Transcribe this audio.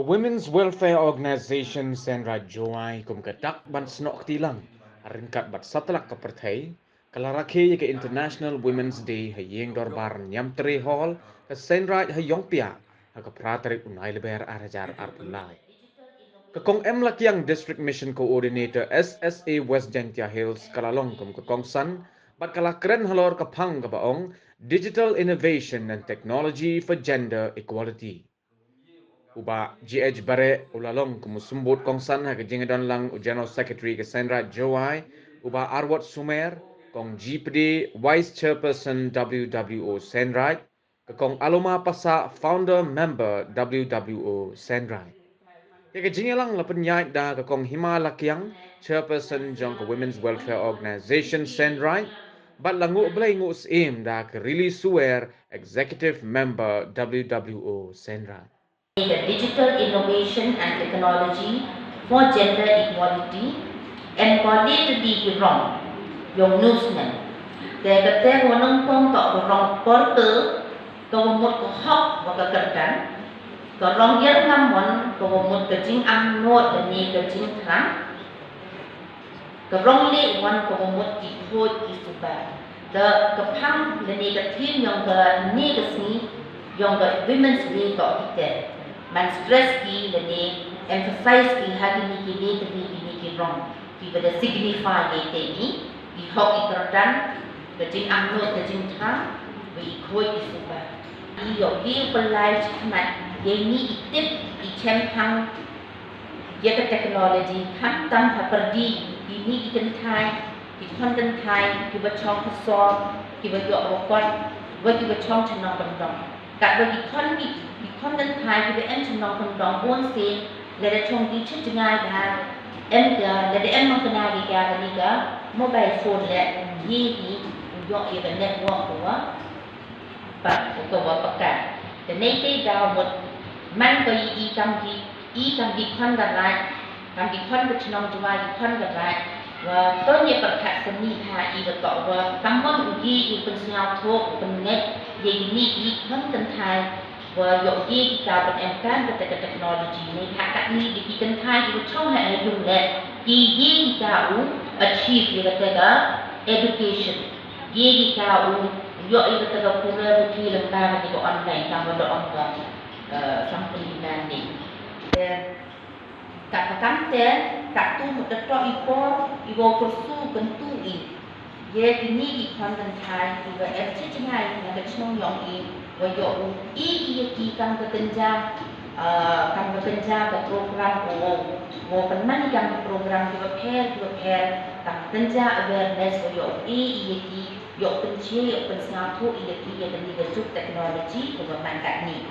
Women's welfare organisation Seinraij Jowai kumkadak ban snok tilang harinkat bat satlak ke perthai kala Rakhe ke International Women's Day hayeng dorbar nyam tre hall ke Seinraij hayong pia ha ke pratarik unai leber arajar arpulai ke kong em lakiang District Mission Coordinator SSA West Gentia Hills kalalong ke kong san bat kala keren halor ke pang ke baong Digital Innovation and Technology for Gender Equality. Uba GH Bare ulalong kumusumbut kongsan ha kejingadan lang General Secretary ke Seinraij Jowai uba Arwat Sumer kong GPD Vice Chairperson WWO Seinraij ke kong Aloma Pasa Founder Member WWO Seinraij. Ya kejingalang la penyait da ke kong Hima Lakiang Chairperson jong ke Women's Welfare Organisation Seinraij bat langu belai ngu sim da ke Rili Suwer Executive Member WWO Seinraij. The digital innovation and technology for gender equality embodied the wrong yung newsman. Kaya kate wanang kong to wrong porter to mut ko hok wakakardan to wrong yer ngamon to mut kajing ang not ni kajing tran to wrong le wan ko mut ki khod ki suba the kapang ni ka team yung ka ni kasni yung ka women's day to kite man stress ki lene emphasize ki hagi ni ki ni ki wrong ki bada signify ni te ni ki hok ikardan ke jing ang no ke jing tha we khoi isuba I yo gi pelai mat ye ni itip I chem thang ye ka technology khan tam ha perdi ini ikan thai ki khon kan thai ki ba chong so ki ba yo ro kwat wa ki ba chong chnong dong dong ka ba ki khon kan thai ki ba en chnong dong dong bon se le da chong ki chit ngai da em ga le da em mang kana ki ga ni ga mobile phone le ye ki yo ye da network ko wa ba ko wa pa ka the nei te da một man ko I kam ki khon ga lai kam ki khon ko chnong jwa ki khon ga lai và tôi nhớ bậc thạc sinh ni thà y vật tọ và tăng món của gì y phần sao thuộc phần net gì ni y khấn tân thai và dọn gì cả bậc em can bậc cái technology này thà các ni đi tân thai y vật trong hệ dùng lệ gì cả u achieve y vật cái education gì cả u dọn y vật cái cũng là một khi làm ta thì có online tăng vào đó và something demanding kat kante kat tu một cái trò ipo kursu bentu I ye kini I khon dan thai I và em chết ngay là cái trong yong I và yo I ki kam ka tenja ka program wo penman kam program ki pair kam tenja awareness wo yo ki yo penche yo pensang thu I ki ye ni ga juk technology ko man kat ni